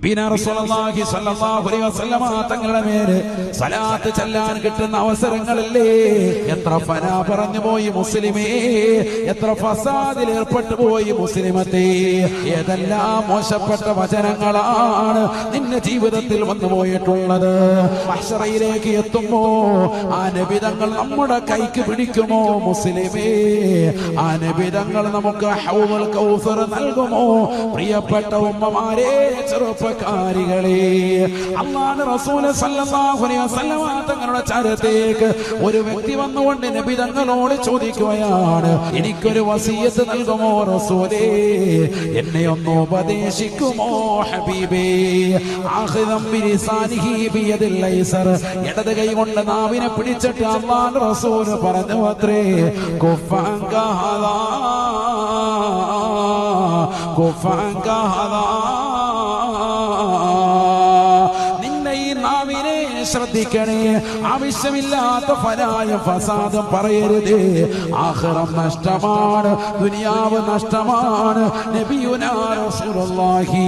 റസൂലുള്ളാഹി സ്വല്ലല്ലാഹു അലൈഹി വസല്ലമ തങ്ങളുടെ മേൽ സ്വലാത്ത് ചൊല്ലാൻ കിട്ടുന്ന അവസരങ്ങളില്ലേ, എത്ര ഫനാ പറഞ്ഞു പോയി മുസ്ലിമേ, എത്ര ഫസാദിൽ ഏർപ്പെട്ടു പോയി മുസ്ലിമത്തെ. ഏതെല്ലാം മോശപ്പെട്ട വചനങ്ങളാണ് നിന്റെ ജീവിതത്തിൽ വന്നു പോയിട്ടുള്ളത്. മഹ്ശറയിലേക്ക് എത്തുമ്പോ ആ നബിതങ്ങൾ നമ്മുടെ കൈക്ക് പിടിക്കുമോ മുസ്ലിമേ? ആ നബിതങ്ങൾ നമുക്ക് ഹൗദുൽ കൗസർ നൽകുമോ? പ്രിയപ്പെട്ട ഉമ്മമാരെ, ചെറുപ്പക്കാരികളെ, അല്ലാഹുവിന്റെ റസൂൽ സല്ലല്ലാഹു അലൈഹി വസല്ലം തങ്ങളുടെ ചാരത്തേക്ക് ഒരു വ്യക്തി വന്നുകൊണ്ട് നബി തങ്ങളോട് ചോദിക്കുകയാണ്, എനിക്കൊരു വസിയത്ത് നൽകുമോ റസൂലേ? എന്നെ ഒന്ന് ഉപദേശിക്കുമോ ഹബീബേ? ആഖിദം ബിലിസാനിഹി ബിയദിൽ ഐസർ, ഇടത് കൈ കൊണ്ട് നാവിനെ പിടിച്ചിട്ട് അല്ലാഹുവിന്റെ റസൂൽ പറഞ്ഞു അത്രേ, കുഫാങ്ക ഹദാ കുഫാങ്ക ഹദാ, നിന്നെ ഈ നാവിനെ ശ്രദ്ധിക്കണേ, ആവശ്യമില്ലാത്ത ഫനായും ഫസാദും പറയരുത്. ആഖിറം നഷ്ടമാണ്, ദുനിയാവ് നഷ്ടമാണ്. നബിയുനാ റസൂലുള്ളാഹി